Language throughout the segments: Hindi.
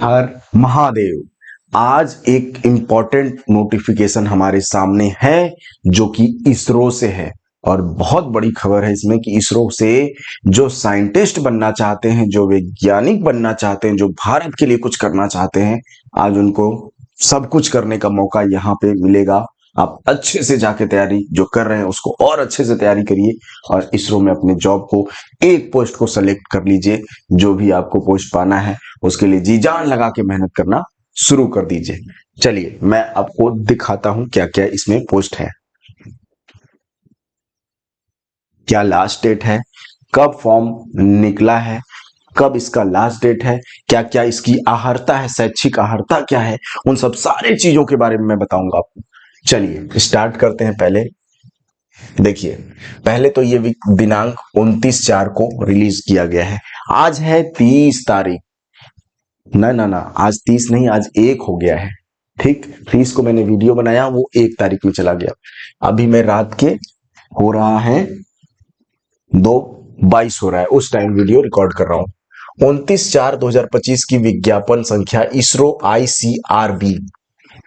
हर महादेव। आज एक इम्पोर्टेंट नोटिफिकेशन हमारे सामने है जो कि इसरो से है और बहुत बड़ी खबर है इसमें कि इसरो से जो साइंटिस्ट बनना चाहते हैं, जो वैज्ञानिक बनना चाहते हैं, जो भारत के लिए कुछ करना चाहते हैं, आज उनको सब कुछ करने का मौका यहाँ पे मिलेगा। आप अच्छे से जाके तैयारी जो कर रहे हैं उसको और अच्छे से तैयारी करिए और इसरो में अपने जॉब को, एक पोस्ट को सेलेक्ट कर लीजिए। जो भी आपको पोस्ट पाना है उसके लिए जी जान लगा के मेहनत करना शुरू कर दीजिए। चलिए मैं आपको दिखाता हूं क्या क्या इसमें पोस्ट है, क्या लास्ट डेट है, कब फॉर्म निकला है, कब इसका लास्ट डेट है, क्या क्या इसकी आहर्ता है, शैक्षिक आहर्ता क्या है, उन सब सारी चीजों के बारे में मैं बताऊंगा आपको। चलिए स्टार्ट करते हैं। पहले देखिए, पहले तो ये दिनांक 29/4 को रिलीज किया गया है। आज है 30 तारीख। ना ना ना, आज 30 नहीं, आज 1 हो गया है। ठीक, 30 को मैंने वीडियो बनाया, वो 1 तारीख में चला गया। अभी मैं रात के हो रहा है 2:22 हो रहा है, उस टाइम वीडियो रिकॉर्ड कर रहा हूं। 29/4/2025 की विज्ञापन संख्या इसरो ICRB,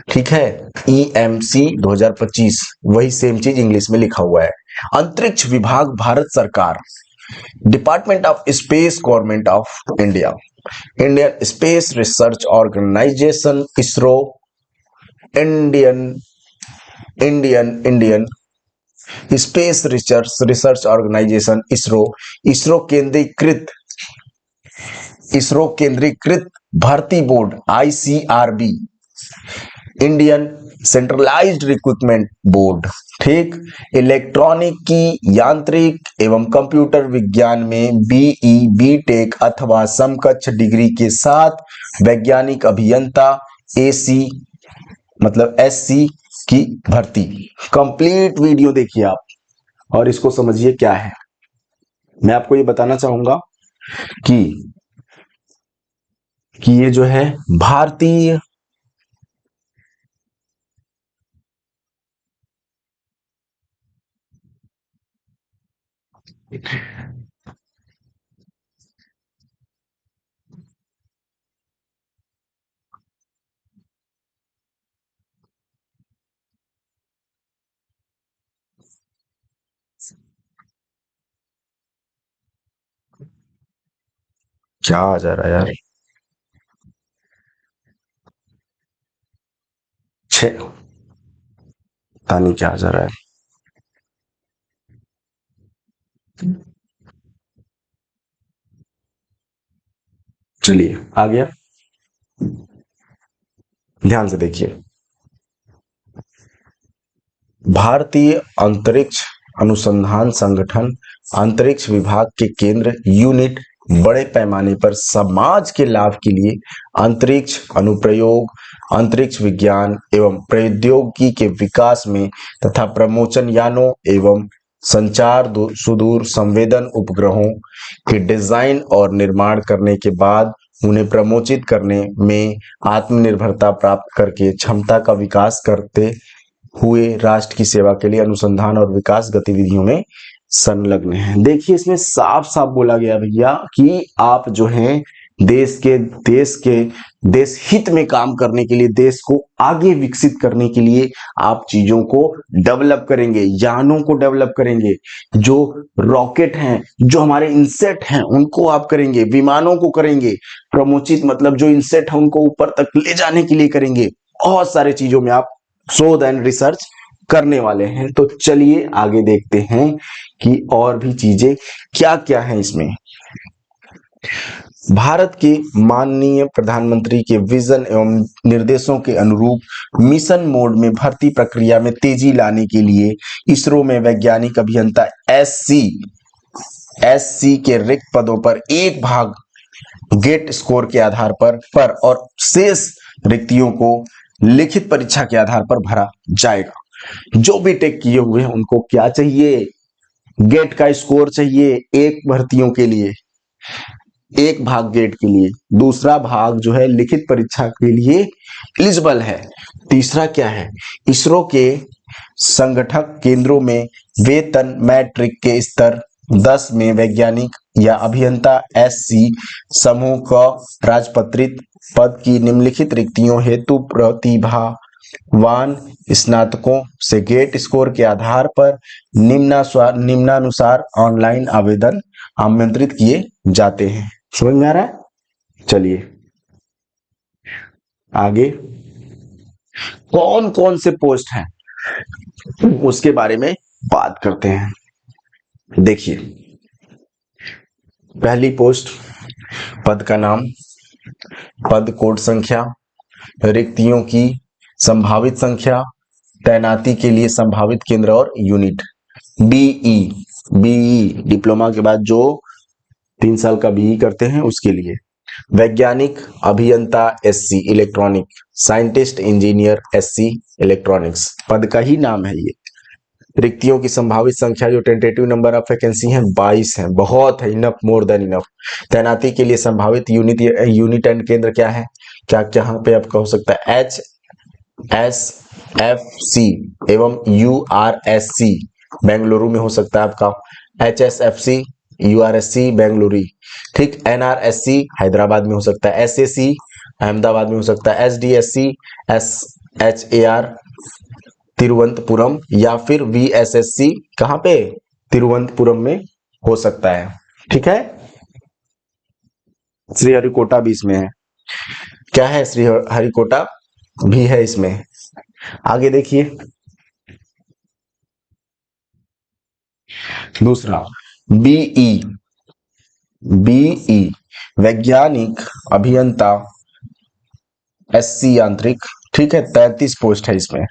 ठीक है, EMC 2025, वही सेम चीज इंग्लिश में लिखा हुआ है। अंतरिक्ष विभाग भारत सरकार, department of space government of India, Indian space research organisation ISRO, Indian Indian Indian space research organisation ISRO, ISRO केंद्रीकृत भर्ती board ICRB, Indian centralised recruitment board, ठीक, इलेक्ट्रॉनिक की यांत्रिक एवं कंप्यूटर विज्ञान में BE BTech अथवा समकक्ष डिग्री के साथ वैज्ञानिक अभियंता AC मतलब SC की भर्ती। कंप्लीट वीडियो देखिए आप और इसको समझिए क्या है। मैं आपको ये बताना चाहूंगा कि ये जो है भारतीय क्या आ जा रहा है यार, पता नहीं क्या आ जा रहा है। चलिए आ गया, ध्यान से देखिए। भारतीय अंतरिक्ष अनुसंधान संगठन अंतरिक्ष विभाग के केंद्र यूनिट बड़े पैमाने पर समाज के लाभ के लिए अंतरिक्ष अनुप्रयोग, अंतरिक्ष विज्ञान एवं प्रौद्योगिकी के विकास में तथा प्रमोचन यानों एवं संचार सुदूर संवेदन उपग्रहों के डिजाइन और निर्माण करने के बाद उन्हें प्रमोचित करने में आत्मनिर्भरता प्राप्त करके क्षमता का विकास करते हुए राष्ट्र की सेवा के लिए अनुसंधान और विकास गतिविधियों में संलग्न है। देखिए इसमें साफ साफ बोला गया भैया कि आप जो हैं देश हित में काम करने के लिए, देश को आगे विकसित करने के लिए आप चीजों को डेवलप करेंगे, यानों को डेवलप करेंगे, जो रॉकेट हैं, जो हमारे इंसेट हैं उनको आप करेंगे, विमानों को करेंगे प्रमोचित, मतलब जो इंसेट है उनको ऊपर तक ले जाने के लिए करेंगे। बहुत सारे चीजों में आप शोध एंड रिसर्च करने वाले हैं। तो चलिए आगे देखते हैं कि और भी चीजें क्या क्या है इसमें। भारत के माननीय प्रधानमंत्री के विजन एवं निर्देशों के अनुरूप मिशन मोड में भर्ती प्रक्रिया में तेजी लाने के लिए इसरो में वैज्ञानिक अभियंता SC के रिक्त पदों पर एक भाग गेट स्कोर के आधार पर और शेष रिक्तियों को लिखित परीक्षा के आधार पर भरा जाएगा। जो भी टेक किए हुए हैं उनको क्या चाहिए, गेट का स्कोर चाहिए एक भर्तियों के लिए, एक भाग गेट के लिए, दूसरा भाग जो है लिखित परीक्षा के लिए एलिजिबल है। तीसरा क्या है, इसरो के संगठक केंद्रों में वेतन मैट्रिक के स्तर 10 में वैज्ञानिक या अभियंता SC समूह का राजपत्रित पद की निम्नलिखित रिक्तियों हेतु प्रतिभावान स्नातकों से गेट स्कोर के आधार पर निम्नानुसार ऑनलाइन आवेदन आमंत्रित किए जाते हैं। समझ में आ रहा है? चलिए आगे कौन कौन से पोस्ट हैं उसके बारे में बात करते हैं। देखिए, पहली पोस्ट, पद का नाम, पद कोड संख्या, रिक्तियों की संभावित संख्या, तैनाती के लिए संभावित केंद्र और यूनिट। बीई डिप्लोमा के बाद जो 3 साल का बीई करते हैं उसके लिए। वैज्ञानिक अभियंता SC electronic, scientist engineer SC electronics, पद का ही नाम है ये। रिक्तियों की संभावित संख्या जो टेंटेटिव नंबर ऑफ वैकेंसी है 22 है, बहुत है, इनफ, मोर देन इनफ। तैनाती के लिए संभावित यूनिट एंड केंद्र क्या है, क्या यहाँ पे आपका हो सकता है HSFC एवं URSC बेंगलुरु में हो सकता है आपका, HSFC URSC बेंगलुरु, ठीक। NRSC हैदराबाद में हो सकता है, SAC अहमदाबाद में हो सकता है, SDSC SHAR तिरुवनंतपुरम, या फिर VSSC कहां पे, तिरुवनंतपुरम में हो सकता है, ठीक है। श्रीहरिकोटा भी इसमें है, क्या है, श्रीहरिकोटा भी है इसमें। आगे देखिए, दूसरा बीई वैज्ञानिक अभियंता SC यांत्रिक, ठीक है। 33 पोस्ट है इसमें,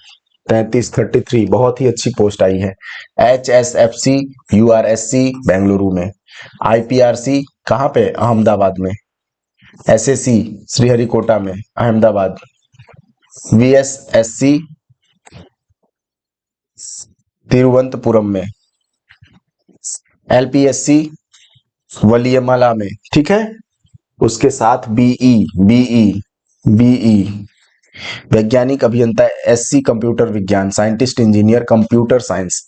33 बहुत ही अच्छी पोस्ट आई है। HSFC URSC बेंगलुरु में, IPRC कहाँ पे, अहमदाबाद में, SAC श्रीहरिकोटा में अहमदाबाद, VSSC तिरुवनंतपुरम में, LPSC वलियमला में, ठीक है। उसके साथ बीई वैज्ञानिक अभियंता SC कंप्यूटर विज्ञान, scientist engineer computer science,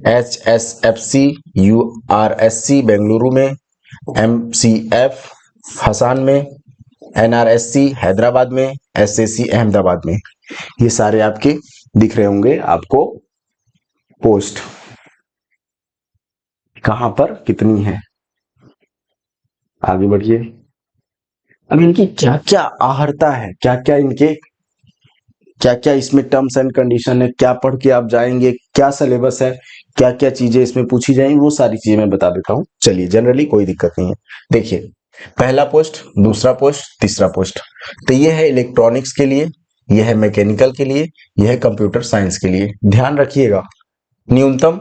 HSFC URSC Bengaluru में, MCF हसन में, NRSC हैदराबाद में, SAC अहमदाबाद में। ये सारे आपके दिख रहे होंगे आपको पोस्ट, कहां पर कितनी है। आगे बढ़िए, अब इनकी क्या क्या आहर्ता है, क्या क्या इसमें टर्म्स एंड कंडीशन है, क्या पढ़ के आप जाएंगे, क्या सिलेबस है, क्या क्या चीजें इसमें पूछी जाएंगी, वो सारी चीजें मैं बता देता हूं। चलिए, जनरली कोई दिक्कत नहीं है। देखिए, पहला पोस्ट, दूसरा पोस्ट, तीसरा पोस्ट, तो ये है इलेक्ट्रॉनिक्स के लिए, यह है मैकेनिकल के लिए, यह है कंप्यूटर साइंस के लिए। ध्यान रखिएगा, न्यूनतम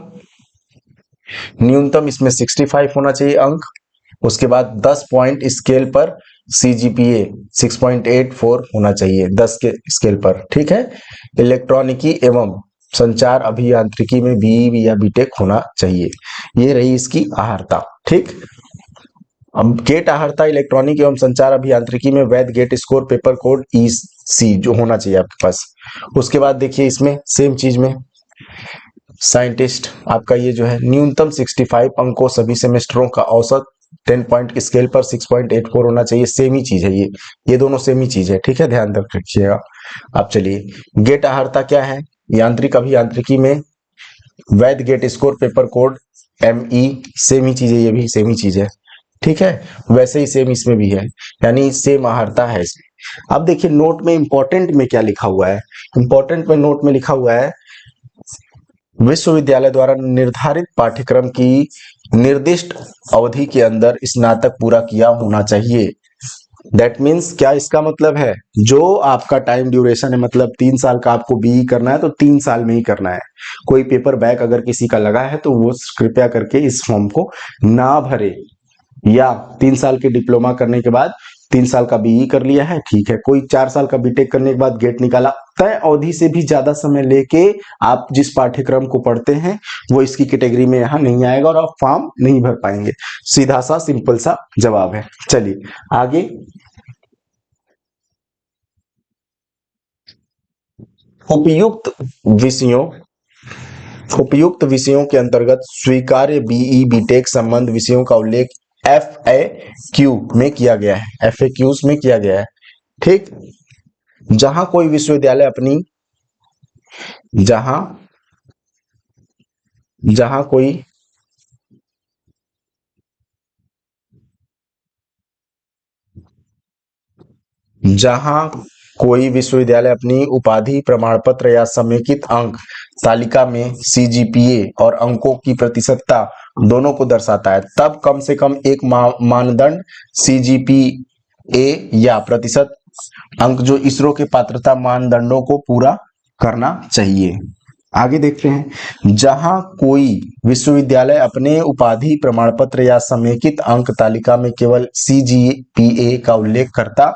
इसमें 65 होना चाहिए अंक। उसके बाद 10 पॉइंट स्केल पर CGPA 6.84 होना चाहिए 10 के स्केल पर, ठीक है। इलेक्ट्रॉनिकी एवं संचार अभियांत्रिकी में BE या BTech होना चाहिए। ये रही इसकी आहर्ता, ठीक। अब गेट आहर्ता इलेक्ट्रॉनिक एवं संचार अभियांत्रिकी में वैध GATE score paper code EC जो होना चाहिए आपके पास। उसके बाद देखिए, इसमें सेम चीज में साइंटिस्ट आपका ये जो है न्यूनतम 65 अंकों, सभी सेमेस्टरों का औसत 10 पॉइंट स्केल पर 6.84 होना चाहिए। सेम ही चीज है ये दोनों सेम ही चीज है, ठीक है, ध्यान रखिएगा। अब चलिए, गेट आहर्ता क्या है, यांत्रिक अभियांत्रिकी में वैध GATE score paper code ME, same ही चीज है, ये भी सेम ही चीज है, ठीक है। वैसे ही सेम इसमें भी है, यानी सेम आहर्ता है इसमें। अब देखिए, नोट में इंपॉर्टेंट में क्या लिखा हुआ है, इंपॉर्टेंट में नोट में लिखा हुआ है, विश्वविद्यालय द्वारा निर्धारित पाठ्यक्रम की निर्दिष्ट अवधि के अंदर स्नातक पूरा किया होना चाहिए। दैट मीन्स, क्या इसका मतलब है, जो आपका टाइम ड्यूरेशन है, मतलब 3 साल का आपको BE करना है तो 3 साल में ही करना है। कोई पेपर बैक अगर किसी का लगा है तो वो कृपया करके इस फॉर्म को ना भरे, या 3 साल के डिप्लोमा करने के बाद 3 साल का BE कर लिया है, ठीक है। कोई 4 साल का BTech करने के बाद गेट निकाला, तय अवधि से भी ज्यादा समय लेके आप जिस पाठ्यक्रम को पढ़ते हैं वो इसकी कैटेगरी में यहाँ नहीं आएगा और आप फॉर्म नहीं भर पाएंगे। सीधा सा सिंपल सा जवाब है। चलिए आगे, उपयुक्त विषयों उपयुक्त विषयों के अंतर्गत स्वीकार्य बीई बीटेक संबंध विषयों का उल्लेख FAQ में किया गया है, FAQs में किया गया है। ठीक, जहां कोई विश्वविद्यालय अपनी जहां जहां कोई जहां कोई विश्वविद्यालय अपनी उपाधि प्रमाण पत्र या समेकित अंक तालिका में CGPA और अंकों की प्रतिशतता दोनों को दर्शाता है, तब कम से कम एक मानदंड CGPA या प्रतिशत अंक जो इसरो के पात्रता मानदंडों को पूरा करना चाहिए। आगे देखते हैं, जहां कोई विश्वविद्यालय अपने उपाधि प्रमाण पत्र या समेकित अंक तालिका में केवल CGPA का उल्लेख करता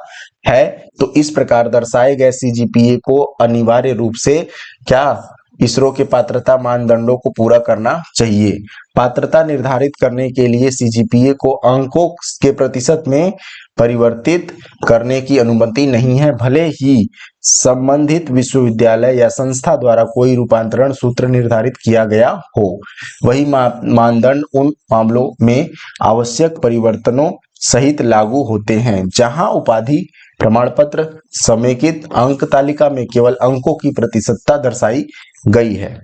है तो इस प्रकार दर्शाए गए CGPA को अनिवार्य रूप से क्या इसरो के पात्रता मानदंडों को पूरा करना चाहिए। पात्रता निर्धारित करने के लिए CGPA को अंकों के प्रतिशत में परिवर्तित करने की अनुमति नहीं है, भले ही संबंधित विश्वविद्यालय या संस्था द्वारा कोई रूपांतरण सूत्र निर्धारित किया गया हो। वही मानदंड उन मामलों में आवश्यक परिवर्तनों सहित लागू होते हैं जहां उपाधि प्रमाण पत्र समेकित अंक तालिका में केवल अंकों की प्रतिशतता दर्शाई गई है।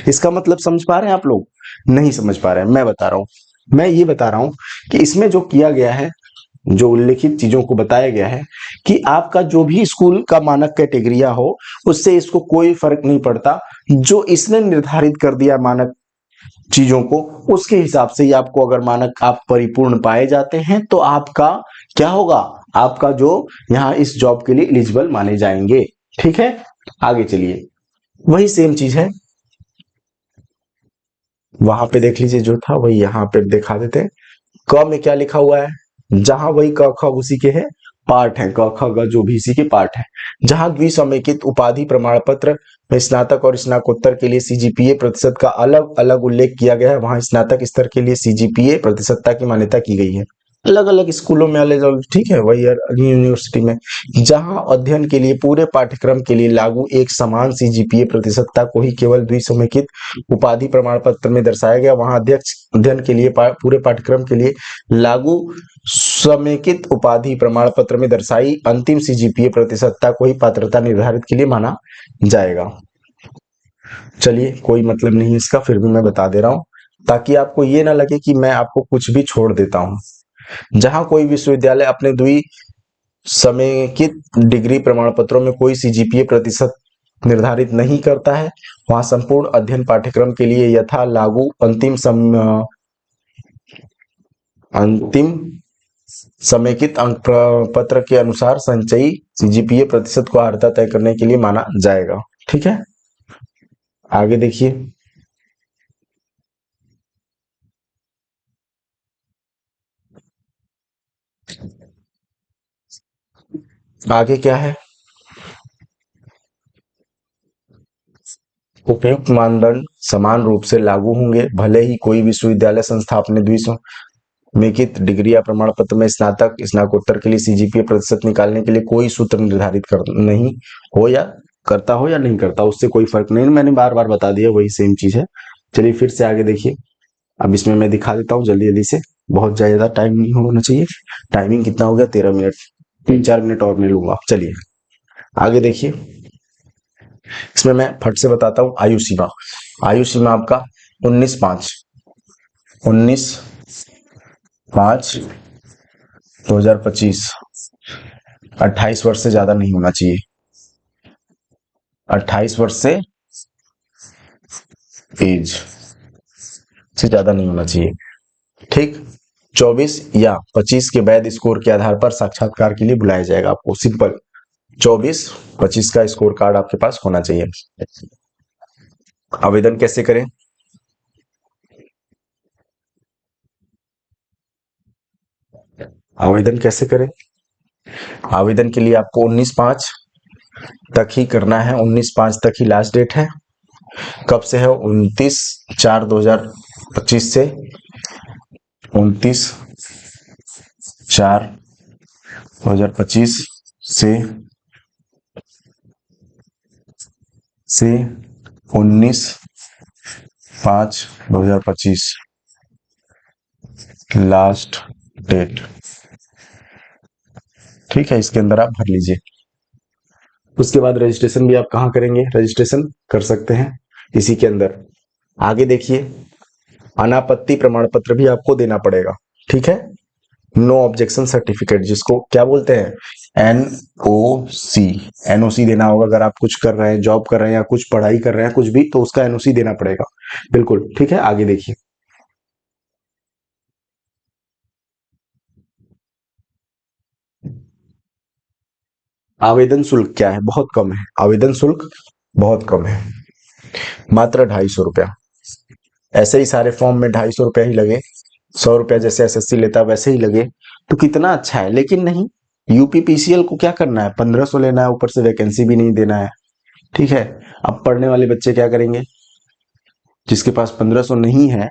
इसका मतलब समझ पा रहे हैं आप लोग? नहीं समझ पा रहे हैं? मैं बता रहा हूं, मैं ये बता रहा हूं कि इसमें जो किया गया है, जो उल्लेखित चीजों को बताया गया है कि आपका जो भी स्कूल का मानक कैटेगरिया हो उससे इसको कोई फर्क नहीं पड़ता, जो इसने निर्धारित कर दिया मानक चीजों को उसके हिसाब से ही आपको अगर मानक आप परिपूर्ण पाए जाते हैं तो आपका क्या होगा, आपका जो यहाँ इस जॉब के लिए एलिजिबल माने जाएंगे। ठीक है, आगे चलिए, वही सेम चीज है, वहां पे देख लीजिए जो था वही यहाँ पे दिखा देते हैं। क में क्या लिखा हुआ है, जहां वही क ख उसी के है पार्ट है, क ख ग जो भी इसी के पार्ट है। जहां द्विसमेकित उपाधि प्रमाण पत्र में स्नातक और स्नातकोत्तर के लिए CGPA प्रतिशत का अलग अलग उल्लेख किया गया है, वहां स्नातक स्तर के लिए CGPA प्रतिशतता की मान्यता की गई है। अलग अलग स्कूलों में अलग अलग, ठीक है, वही यूनिवर्सिटी में जहां अध्ययन के लिए पूरे पाठ्यक्रम के लिए लागू एक समान CGPA प्रतिशतता को ही केवल द्विसमेकित उपाधि प्रमाण पत्र में दर्शाया गया, वहां अध्यक्ष अध्ययन के लिए पूरे पाठ्यक्रम के लिए लागू समेकित उपाधि प्रमाण पत्र में दर्शाई अंतिम CGPA प्रतिशतता को ही पात्रता निर्धारित के लिए माना जाएगा। चलिए, कोई मतलब नहीं है इसका, फिर भी मैं बता दे रहा हूं ताकि आपको ये ना लगे कि मैं आपको कुछ भी छोड़ देता हूं। जहां कोई विश्वविद्यालय अपने द्वि समेकित डिग्री प्रमाण पत्रों में कोई CGPA प्रतिशत निर्धारित नहीं करता है, वहां संपूर्ण अध्ययन पाठ्यक्रम के लिए यथा लागू अंतिम समेकित अंक पत्र के अनुसार संचयी CGPA प्रतिशत को अर्हता तय करने के लिए माना जाएगा। ठीक है, आगे देखिए, आगे क्या है, उपयुक्त मानदंड समान रूप से लागू होंगे भले ही कोई विश्वविद्यालय संस्था अपने द्विसमेकित डिग्री या प्रमाण पत्र में स्नातक स्नातकोत्तर के लिए CGPA प्रतिशत निकालने के लिए कोई सूत्र निर्धारित कर नहीं हो या करता हो या नहीं करता, उससे कोई फर्क नहीं, मैंने बार बार बता दिया, वही सेम चीज है। चलिए फिर से आगे देखिए, अब इसमें मैं दिखा देता हूँ जल्दी जल्दी से, बहुत ज्यादा टाइम नहीं होना चाहिए। टाइमिंग कितना हो गया, 13 मिनट, 3-4 मिनट और मैं लूंगा। चलिए आगे देखिए, इसमें मैं फट से बताता हूँ। आयु सीमा, आयु सीमा आपका 19/5 19/5/2025, 28 वर्ष से ज्यादा नहीं होना चाहिए, 28 वर्ष से एज से ज्यादा नहीं होना चाहिए। ठीक, 24 या 25 के वैध स्कोर के आधार पर साक्षात्कार के लिए बुलाया जाएगा आपको। सिंपल, 24-25 का स्कोर कार्ड आपके पास होना चाहिए। आवेदन कैसे करें, आवेदन कैसे करें, आवेदन के लिए आपको 19/5 तक ही करना है, 19/5 तक ही लास्ट डेट है। कब से है, 29/4/2025 से 29/4/2025 से 19 5/2025 लास्ट डेट। ठीक है, इसके अंदर आप भर लीजिए। उसके बाद रजिस्ट्रेशन भी आप कहाँ करेंगे, रजिस्ट्रेशन कर सकते हैं इसी के अंदर। आगे देखिए, अनापत्ति प्रमाण पत्र भी आपको देना पड़ेगा। ठीक है, नो ऑब्जेक्शन सर्टिफिकेट, जिसको क्या बोलते हैं, एनओसी। एनओसी देना होगा अगर आप कुछ कर रहे हैं, जॉब कर रहे हैं या कुछ पढ़ाई कर रहे हैं, कुछ भी, तो उसका एनओसी देना पड़ेगा। बिल्कुल ठीक है, आगे देखिए। आवेदन शुल्क क्या है, बहुत कम है। आवेदन शुल्क बहुत कम है, मात्र 250 रुपया। ऐसे ही सारे फॉर्म में 250 रुपया ही लगे, 100 रुपया जैसे एसएससी लेता है वैसे ही लगे, तो कितना अच्छा है। लेकिन नहीं, यूपीपीसीएल को क्या करना है, 1500 लेना है, ऊपर से वैकेंसी भी नहीं देना है। ठीक है, अब पढ़ने वाले बच्चे क्या करेंगे, जिसके पास 1500 नहीं है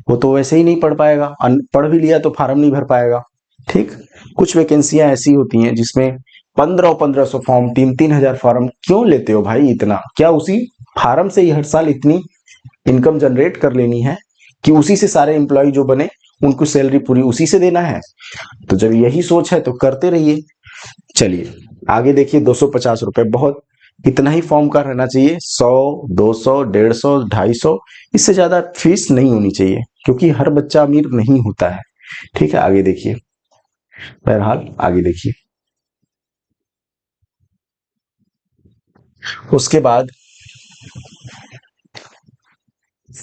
वो तो वैसे ही नहीं पढ़ पाएगा, पढ़ भी लिया तो फार्म नहीं भर पाएगा। ठीक, कुछ वैकेंसियां ऐसी होती हैं जिसमें 1500 फॉर्म, 3-3 हजार फॉर्म, क्यों लेते हो भाई इतना, क्या उसी फार्म से ही हर साल इतनी इनकम जनरेट कर लेनी है कि उसी से सारे एम्प्लॉय जो बने उनको सैलरी पूरी उसी से देना है। तो जब यही सोच है तो करते रहिए। चलिए आगे देखिए, 250 रुपए, बहुत इतना ही फॉर्म का रहना चाहिए। 100, 200, 150, 250, इससे ज्यादा फीस नहीं होनी चाहिए, क्योंकि हर बच्चा अमीर नहीं होता है। ठीक है, आगे देखिए। बहरहाल आगे देखिए। उसके बाद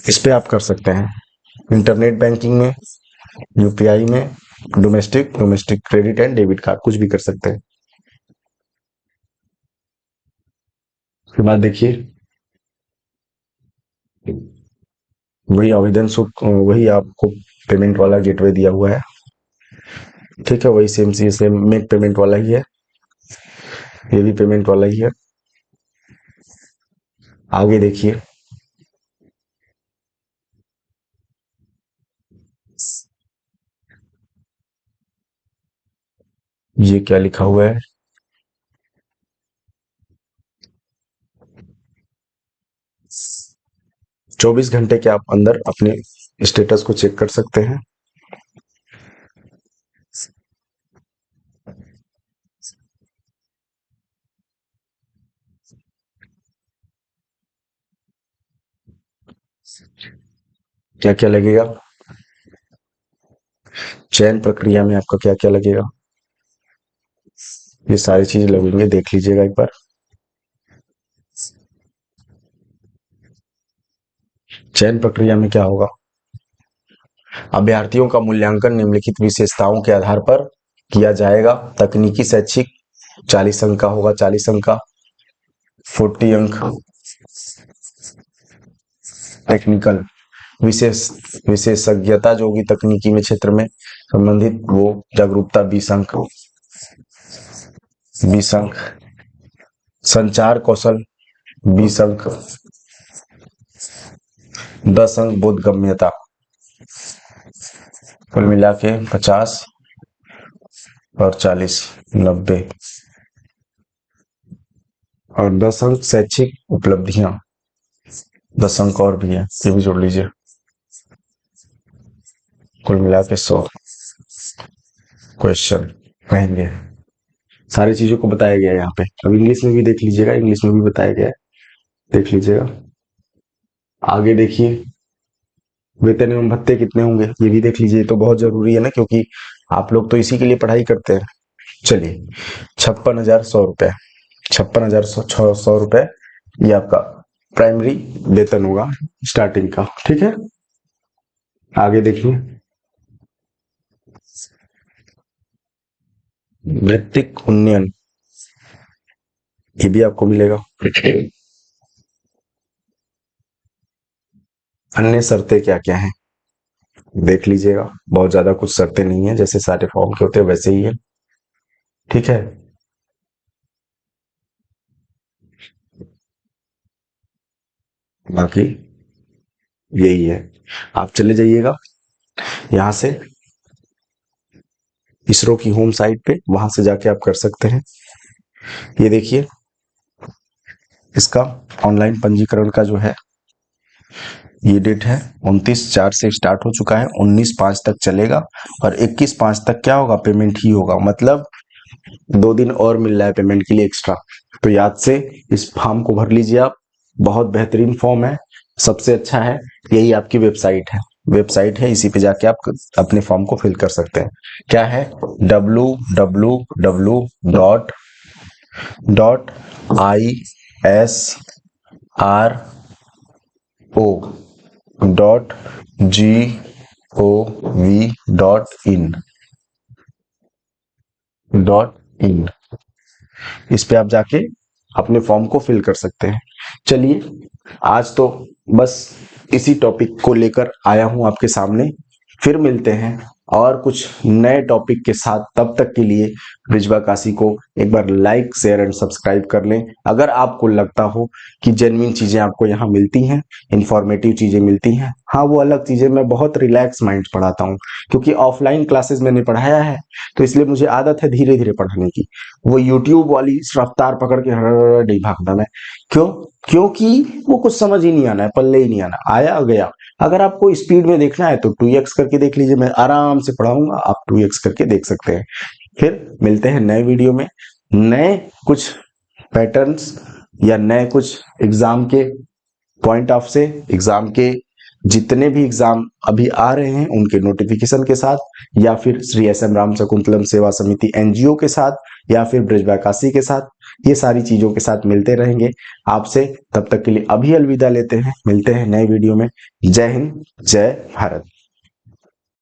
इस पे आप कर सकते हैं इंटरनेट बैंकिंग में, यूपीआई में, domestic domestic credit and debit card, कुछ भी कर सकते हैं। उसके बाद देखिए, वही आवेदन शुल्क, वही आपको पेमेंट वाला गेटवे दिया हुआ है। ठीक है, वही सेम सी सेम मेक पेमेंट वाला ही है, ये भी पेमेंट वाला ही है। आगे देखिए, ये क्या लिखा हुआ है, 24 घंटे के आप अंदर अपने स्टेटस को चेक कर सकते हैं। क्या क्या लगेगा, चयन प्रक्रिया में आपका क्या क्या लगेगा, ये सारी चीज लगेंगे, देख लीजिएगा एक बार। चयन प्रक्रिया में क्या होगा, अभ्यर्थियों का मूल्यांकन निम्नलिखित विशेषताओं के आधार पर किया जाएगा। तकनीकी शैक्षिक 40 अंक का होगा, 40 अंक का। 40 अंक टेक्निकल, विशेष विशेषज्ञता जो होगी तकनीकी में क्षेत्र में संबंधित, वो जागरूकता 20 अंक। 20 अंक संचार कौशल, 20 अंक। 10 अंक बोधगम्यता, कुल मिला के 50 और 40, 90। और 10 अंक शैक्षिक उपलब्धियां, 10 अंक और भी है, ये भी जोड़ लीजिए, कुल मिला के 100 क्वेश्चन रहेंगे। सारी चीजों को बताया गया है यहाँ पे। अब इंग्लिश में भी देख लीजिएगा, इंग्लिश में भी बताया गया है, देख लीजिएगा। आगे देखिए, वेतन एवं भत्ते कितने होंगे ये भी देख लीजिए, तो बहुत जरूरी है ना, क्योंकि आप लोग तो इसी के लिए पढ़ाई करते हैं। चलिए, 56,100 रुपए, 56,100 रुपए, ये आपका प्राइमरी वेतन होगा स्टार्टिंग का। ठीक है, आगे देखिए, वृत्तिक उन्नयन, ये भी आपको मिलेगा। अन्य शर्तें क्या क्या हैं देख लीजिएगा, बहुत ज्यादा कुछ शर्तें नहीं है, जैसे सारे फॉर्म के होते हैं वैसे ही है। ठीक है, बाकी यही है। आप चले जाइएगा यहाँ से इसरो की होम साइट पे, वहां से जाके आप कर सकते हैं। ये देखिए, इसका ऑनलाइन पंजीकरण का जो है ये डेट है 29/4 से स्टार्ट हो चुका है, 19/5 तक चलेगा और 21/5 तक क्या होगा, पेमेंट ही होगा। मतलब 2 दिन और मिल रहा है पेमेंट के लिए एक्स्ट्रा। तो याद से इस फॉर्म को भर लीजिए आप, बहुत बेहतरीन फॉर्म है, सबसे अच्छा है। यही आपकी वेबसाइट है, इसी पे जाके आप अपने फॉर्म को फिल कर सकते हैं। क्या है, www.isro.gov.in। इस पे आप जाके अपने फॉर्म को फिल कर सकते हैं। चलिए, आज तो बस इसी टॉपिक को लेकर आया हूं आपके सामने। फिर मिलते हैं और कुछ नए टॉपिक के साथ। तब तक के लिए ब्रिजवा काशी को एक बार लाइक, शेयर एंड सब्सक्राइब कर लें। अगर आपको लगता हो कि जेन्युइन चीजें आपको यहाँ मिलती हैं, इंफॉर्मेटिव चीजें मिलती हैं, हाँ वो अलग चीजें, मैं बहुत रिलैक्स माइंड पढ़ाता हूँ, क्योंकि ऑफलाइन क्लासेस मैंने पढ़ाया है, तो इसलिए मुझे आदत है धीरे धीरे पढ़ाने की। वो यूट्यूब वाली रफ्तार पकड़ के नहीं भागता मैं। क्यों? क्योंकि वो कुछ समझ ही नहीं आना है, पल्ले ही नहीं आना, आया गया। अगर आपको स्पीड में देखना है तो 2x करके देख लीजिए, मैं आराम से पढ़ाऊंगा, आप 2x करके देख सकते हैं। फिर मिलते हैं नए वीडियो में, नए कुछ पैटर्न्स या नए कुछ एग्जाम के पॉइंट ऑफ से, एग्जाम के जितने भी एग्जाम अभी आ रहे हैं उनके नोटिफिकेशन के साथ, या फिर श्री SM राम शकुंतलम सेवा समिति NGO के साथ, या फिर ब्रिजवा काशी के साथ, ये सारी चीजों के साथ मिलते रहेंगे आपसे। तब तक के लिए अभी अलविदा लेते हैं, मिलते हैं नए वीडियो में। जय हिंद, जय भारत।